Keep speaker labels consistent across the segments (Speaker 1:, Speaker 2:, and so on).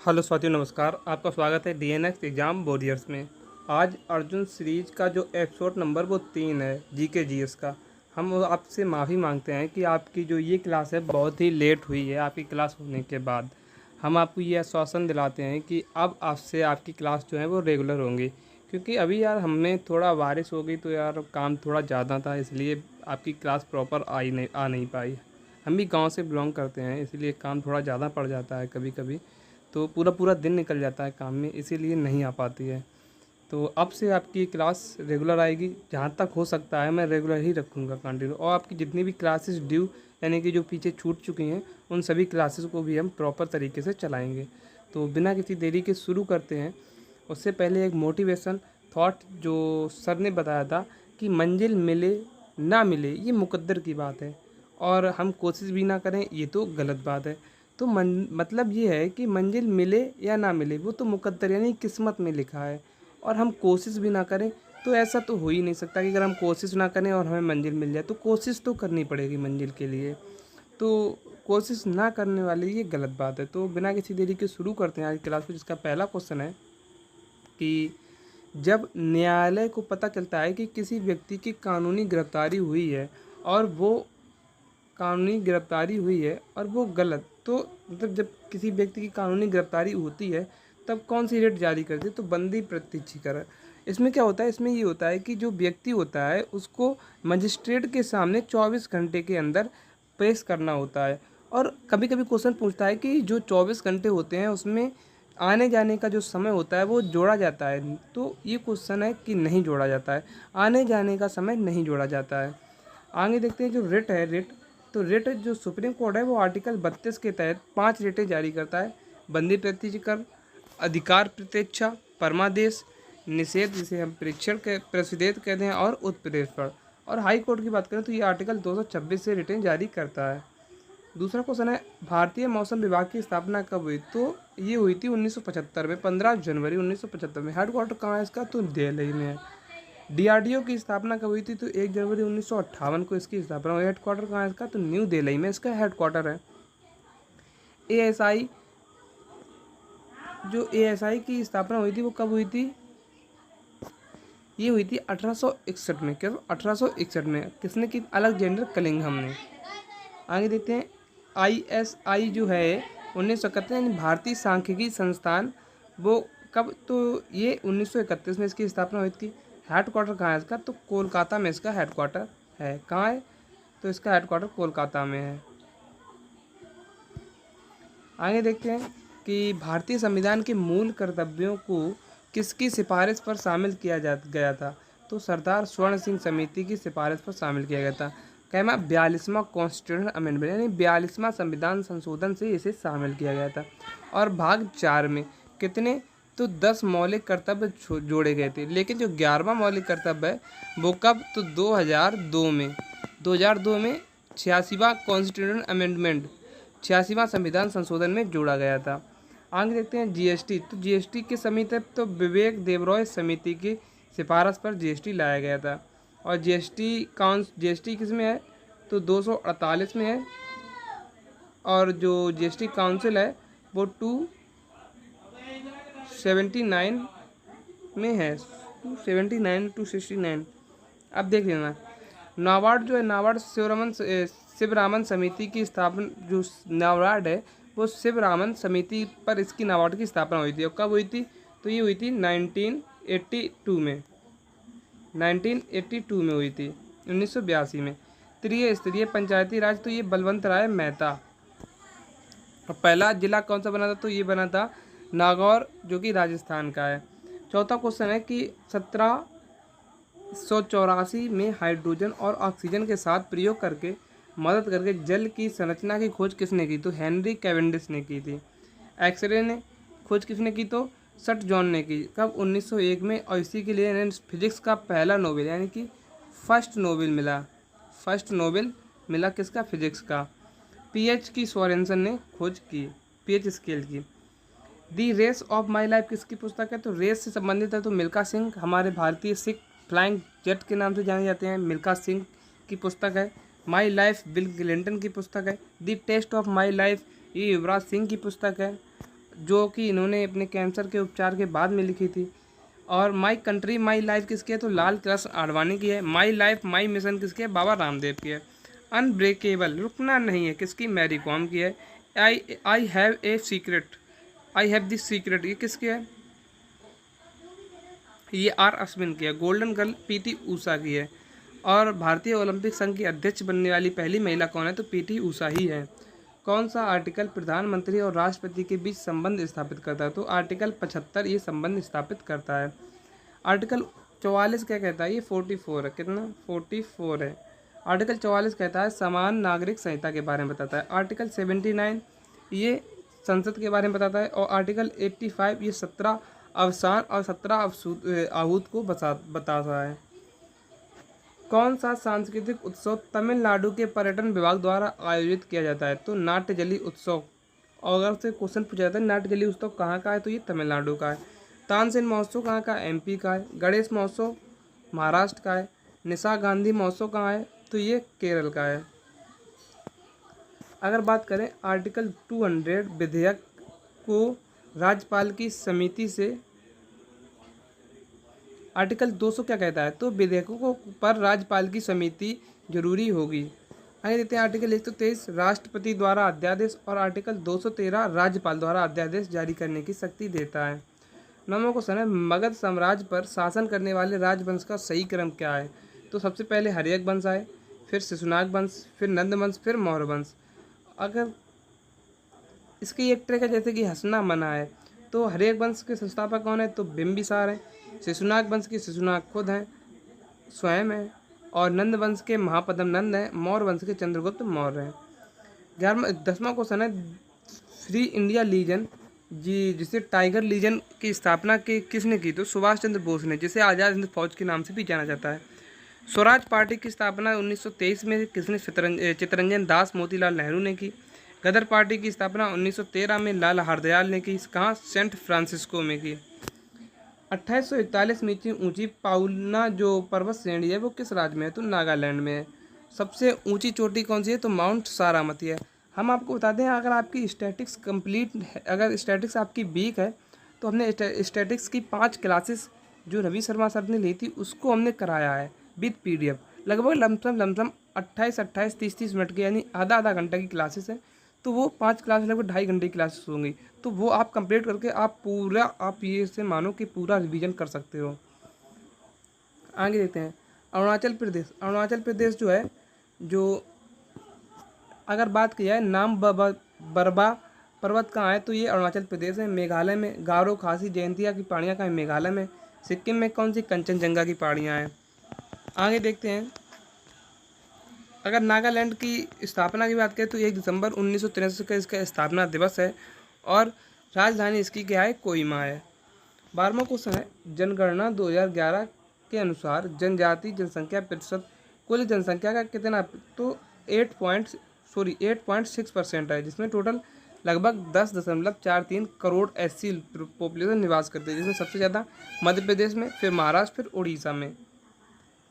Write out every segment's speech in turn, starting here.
Speaker 1: Hello साथियों, नमस्कार। आपका स्वागत है डीएनएक्स एग्ज़ाम वॉरियर्स में। आज अर्जुन सीरीज का जो एपिसोड नंबर वो 3 है जीके जीएस का। हम आपसे माफ़ी मांगते हैं कि आपकी जो ये क्लास है बहुत ही लेट हुई है। आपकी क्लास होने के बाद हम आपको ये आश्वासन दिलाते हैं कि अब आपसे आपकी क्लास जो है वो रेगुलर होंगी, क्योंकि अभी यार हमें थोड़ा बारिश हो गई तो यार काम थोड़ा ज़्यादा था, इसलिए आपकी क्लास प्रॉपर आ नहीं पाई। हम भी गांव से बिलोंग करते हैं, इसीलिए काम थोड़ा ज़्यादा पड़ जाता है कभी कभी, तो पूरा पूरा दिन निकल जाता है काम में, इसीलिए नहीं आ पाती है। तो अब से आपकी क्लास रेगुलर आएगी, जहाँ तक हो सकता है मैं रेगुलर ही रखूँगा कंटिन्यू। और आपकी जितनी भी क्लासेस ड्यू यानी कि जो पीछे छूट चुकी हैं उन सभी क्लासेस को भी हम प्रॉपर तरीके से चलाएँगे। तो बिना किसी देरी के शुरू करते हैं। उससे पहले एक मोटिवेशन थॉट जो सर ने बताया था कि मंजिल मिले ना मिले ये मुकद्दर की बात है, और हम कोशिश भी ना करें ये तो गलत बात है। तो मतलब ये है कि मंजिल मिले या ना मिले वो तो मुकद्दर यानी किस्मत में लिखा है, और हम कोशिश भी ना करें तो ऐसा तो हो ही नहीं सकता कि अगर हम कोशिश ना करें और हमें मंजिल मिल जाए। तो कोशिश तो करनी पड़ेगी मंजिल के लिए, तो कोशिश ना करने वाली ये गलत बात है। तो बिना किसी देरी के शुरू करते हैं आज की क्लास में, जिसका पहला क्वेश्चन है कि जब न्यायालय को पता चलता है कि किसी व्यक्ति की कानूनी गिरफ्तारी हुई है और वो गलत, तो मतलब जब किसी व्यक्ति की कानूनी गिरफ्तारी होती है तब कौन सी रेट जारी करती है? तो बंदी प्रत्यक्षीकरण। इसमें क्या होता है, इसमें ये होता है कि जो व्यक्ति होता है उसको मजिस्ट्रेट के सामने 24 घंटे के अंदर पेश करना होता है। और कभी कभी क्वेश्चन पूछता है कि जो 24 घंटे होते हैं उसमें आने जाने का जो समय होता है वो जोड़ा जाता है। तो ये क्वेश्चन है कि नहीं जोड़ा जाता है, आने जाने का समय नहीं जोड़ा जाता है। आगे देखते हैं जो रिट है, तो रिट जो सुप्रीम कोर्ट है वो आर्टिकल 32 के तहत 5 रिटें जारी करता है। बंदी प्रत्यक्षीकरण, अधिकार प्रत्यक्षा, परमादेश, निषेध जिसे हम परीक्षण के प्रसिद्ध कहते हैं, और उत्प्रेषण। और हाई कोर्ट की बात करें तो ये आर्टिकल 226 से रिटें जारी करता है। दूसरा क्वेश्चन है भारतीय मौसम विभाग की स्थापना कब हुई? तो ये हुई थी 1975 में, 15 जनवरी 1975 में। हेडक्वार्टर कहाँ है इसका? तो दिल्ली में है। डीआरडीओ की स्थापना कब हुई थी? तो 1 जनवरी 1958 को इसकी स्थापना हुई। हेडक्वार्टर कहाँ है इसका? तो न्यू दिल्ली में इसका हेडक्वार्टर है। एएसआई जो एएसआई की स्थापना हुई थी वो कब हुई थी? ये हुई थी 1861 में। क्या? 1861 में। किसने की? अलेक्जेंडर कलिंघम ने। आगे देखते हैं आईएसआई जो है 1931 यानी भारतीय सांख्यिकी संस्थान, वो कब? तो ये 1931 में इसकी स्थापना हुई थी। हेडक्वार्टर कहाँ है इसका? तो कोलकाता में इसका हेडक्वार्टर है। कहाँ है? तो इसका हेडक्वार्टर कोलकाता में है। आगे देखते हैं कि भारतीय संविधान के मूल कर्तव्यों को किसकी सिफारिश पर शामिल किया गया था? तो सरदार स्वर्ण सिंह समिति की सिफारिश पर शामिल किया गया था। कहना 42वां कॉन्स्टिट्यूशन अमेंडमेंट यानी 42वां संविधान संशोधन से इसे शामिल किया गया था। और भाग 4 में कितने? तो 10 मौलिक कर्तव्य जोड़े गए थे, लेकिन जो 11वां मौलिक कर्तव्य है वो कब? तो 2002 में। 2002 में 86वां कॉन्स्टिट्यूशन अमेंडमेंट, 86वां संविधान संशोधन में जोड़ा गया था। आगे देखते हैं जीएसटी। तो जीएसटी की समिति तो विवेक देबरॉय समिति की सिफारिश पर जीएसटी लाया गया था। और जीएसटी किस में है? तो 248 में है। और जो जीएसटी काउंसिल है वो 279 में है, 279 269। अब देख लेना नाबार्ड जो है, नाबार्ड शिवरामन समिति की स्थापना, जो नाबार्ड है वो शिवरामन समिति पर इसकी नाबार्ड की स्थापना हुई थी। और कब हुई थी? तो ये हुई थी 1982 में, 1982 में हुई थी, 1982 में। त्रिस्तरीय पंचायती राज, तो ये बलवंत राय मेहता। और पहला जिला कौन सा बना था? तो ये बना था नागौर, जो कि राजस्थान का है। चौथा क्वेश्चन है कि 1784 में हाइड्रोजन और ऑक्सीजन के साथ प्रयोग करके मदद करके जल की संरचना की खोज किसने की? तो हेनरी कैवेंडिश ने की थी। एक्सरे ने खोज किसने की? तो सट जॉन ने की। कब? 1901 में। और इसी के लिए इन्हें फिजिक्स का पहला नोबेल यानी कि फर्स्ट नोबेल मिला किसका? फिजिक्स का। पीएच की सोरेनसन ने खोज की, पीएच स्केल की। दी रेस ऑफ माई लाइफ किसकी पुस्तक है? तो रेस से संबंधित है तो मिल्खा सिंह, हमारे भारतीय सिख फ्लाइंग जेट के नाम से जाने जाते हैं, मिल्खा सिंह की पुस्तक है। माई लाइफ बिल क्लिंटन की पुस्तक है। दी टेस्ट ऑफ माई लाइफ ये युवराज सिंह की पुस्तक है। जो कि इन्होंने अपने कैंसर के उपचार के बाद में लिखी थी। और माई कंट्री माई लाइफ किसकी है, तो लाल कृष्ण आडवाणी की है। माई लाइफ माई मिशन किसकी है, बाबा रामदेव की है। अनब्रेकेबल रुकना नहीं है किसकी, मैरी कॉम की है। I have a secret, I have this secret, ये किसकी है, ये आर अश्विन की है। गोल्डन गर्ल पीटी ऊषा की है। और भारतीय ओलंपिक संघ की अध्यक्ष बनने वाली पहली महिला कौन है, तो पीटी ऊषा ही है। कौन सा आर्टिकल प्रधानमंत्री और राष्ट्रपति के बीच संबंध स्थापित करता है, तो आर्टिकल 75 ये संबंध स्थापित करता है। आर्टिकल 44 क्या कहता है, ये 44 है, कितना 44 है। आर्टिकल 44 कहता है समान नागरिक संहिता के बारे में बताता है। आर्टिकल 79 ये संसद के बारे में बताता है। और आर्टिकल 85 ये 17 अवसान और 17 आहूत को बताता है। कौन सा सांस्कृतिक उत्सव तमिलनाडु के पर्यटन विभाग द्वारा आयोजित किया जाता है, तो नाट्यजली उत्सव। और अगर से क्वेश्चन पूछा जाता है नाट्यजली उत्सव कहाँ का है, तो ये तमिलनाडु का है। तानसेन महोत्सव कहाँ का है, एमपी का है। गणेश महोत्सव महाराष्ट्र का है। निशा गांधी महोत्सव कहाँ है, तो ये केरल का है। अगर बात करें आर्टिकल 200 विधेयक को राज्यपाल की समिति से, आर्टिकल 200 क्या कहता है, तो विधेयकों को पर राज्यपाल की समिति जरूरी होगी। आगे देखते हैं आर्टिकल 123 राष्ट्रपति द्वारा अध्यादेश। और आर्टिकल 213 राज्यपाल द्वारा अध्यादेश जारी करने की शक्ति देता है। नौवां क्वेश्चन है मगध साम्राज्य पर शासन करने वाले राजवंश का सही क्रम क्या है, तो सबसे पहले हर्यक वंश आए, फिर शिशुनाग वंश, फिर नंद वंश, फिर मौर्य वंश। अगर इसकी एक ट्रिक है जैसे कि हंसना मना है, तो हर्यक वंश के संस्थापक कौन है, तो बिंबिसार हैं। शिशुनाग वंश के शिशुनाग खुद हैं, स्वयं हैं। और नंद वंश के महापद्म नंद हैं। मौर्य वंश के चंद्रगुप्त मौर्य हैं। 10वां क्वेश्चन है फ्री इंडिया लीजन जी जिसे टाइगर लीजन की स्थापना किसने की, तो सुभाष चंद्र बोस ने, जिसे आज़ाद हिंद फौज के नाम से भी जाना जाता है। स्वराज पार्टी की स्थापना 1923 में किसने, चित्तरंजन दास मोतीलाल नेहरू ने की। गदर पार्टी की स्थापना 1913 में लाल हरदयाल ने की। कहाँ, सेंट फ्रांसिस्को में की। 2841 मीटर ऊंची पाउना जो पर्वत श्रेणी है वो किस राज्य में है, तो नागालैंड में है। सबसे ऊंची चोटी कौन सी है, तो माउंट सारामती है। हम आपको बता दें अगर आपकी स्टैटिक्स कंप्लीट है, अगर स्टैटिक्स आपकी वीक है, तो हमने स्टैटिक्स की 5 क्लासेस जो रवि शर्मा सर ने ली थी उसको हमने कराया है विद PDF। लगभग लमसम 28 30 मिनट की, यानी आधा घंटा की क्लासेस है। तो वो 5 क्लास लगभग 2.5 घंटे की क्लासेस होंगी। तो वो आप कंप्लीट करके आप ये से मानो कि पूरा रिवीजन कर सकते हो। आगे देखते हैं अरुणाचल प्रदेश। अरुणाचल प्रदेश जो है, जो अगर बात की जाए नाम बरबा पर्वत कहाँ है, तो ये अरुणाचल प्रदेश है। मेघालय में गारो खासी जयंतिया की पहाड़ियाँ कहाँ है, मेघालय में। सिक्किम में कौन सी, कंचनजंगा की पहाड़ियाँ हैं। आगे देखते हैं अगर नागालैंड की स्थापना की बात करें तो 1 दिसंबर 1963 का इसका स्थापना दिवस है। और राजधानी इसकी क्या है, कोहिमा है। 12वां क्वेश्चन है जनगणना 2011 के अनुसार जनजाति जनसंख्या प्रतिशत कुल जनसंख्या का कितना, तो 8.6% है, जिसमें टोटल लगभग 10.43 करोड़ SC पॉपुलेशन निवास करते हैं, जिसमें सबसे ज़्यादा मध्य प्रदेश में, फिर महाराष्ट्र, फिर उड़ीसा में।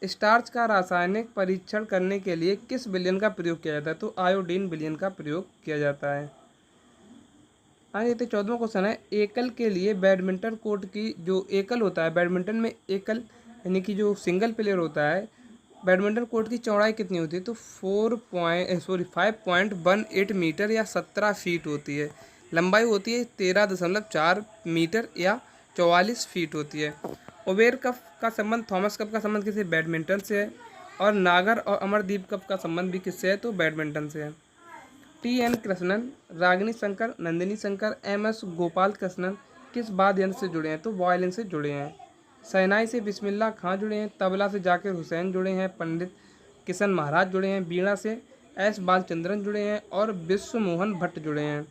Speaker 1: स्टार्च का रासायनिक परीक्षण करने के लिए किस विलयन का प्रयोग किया जाता है, तो आयोडीन विलयन का प्रयोग किया जाता है। आगे 14वां क्वेश्चन है एकल के लिए बैडमिंटन कोर्ट की जो एकल होता है, बैडमिंटन में एकल यानी कि जो सिंगल प्लेयर होता है, बैडमिंटन कोर्ट की चौड़ाई कितनी होती है, तो 5.18 मीटर या 17 फीट होती है। लंबाई होती है 13.4 मीटर या 44 फीट होती है। उबेर कप का संबंध, थॉमस कप का संबंध किससे, बैडमिंटन से है। और नागर और अमरदीप कप का संबंध भी किससे है, तो बैडमिंटन से है। TN कृष्णन, रागिनी शंकर, नंदिनी शंकर, MS गोपाल कृष्णन किस वाद्य यंत्र से जुड़े हैं, तो वायलिन से जुड़े हैं। शहनाई से बिस्मिल्लाह खां जुड़े हैं। तबला से जाकिर हुसैन जुड़े हैं। पंडित किशन महाराज जुड़े हैं। बीणा से S बालचंद्रन जुड़े हैं। और विश्व मोहन भट्ट जुड़े हैं।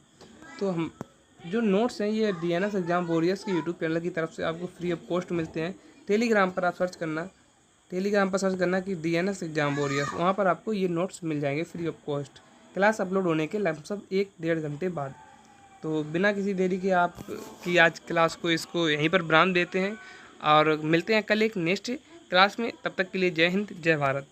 Speaker 1: तो हम जो नोट्स हैं ये DNS एग्जाम वॉरियर्स के यूट्यूब चैनल की तरफ से आपको फ्री ऑफ कॉस्ट मिलते हैं। टेलीग्राम पर आप सर्च करना, कि DNS एग्जाम वॉरियर्स, वहाँ पर आपको ये नोट्स मिल जाएंगे free of cost, class upload होने के लगभग 1-1.5 घंटे बाद। तो बिना किसी देरी के आप की आज क्लास को इसको यहीं पर विराम देते हैं और मिलते हैं कल एक नेक्स्ट क्लास में। तब तक के लिए जय हिंद, जय भारत।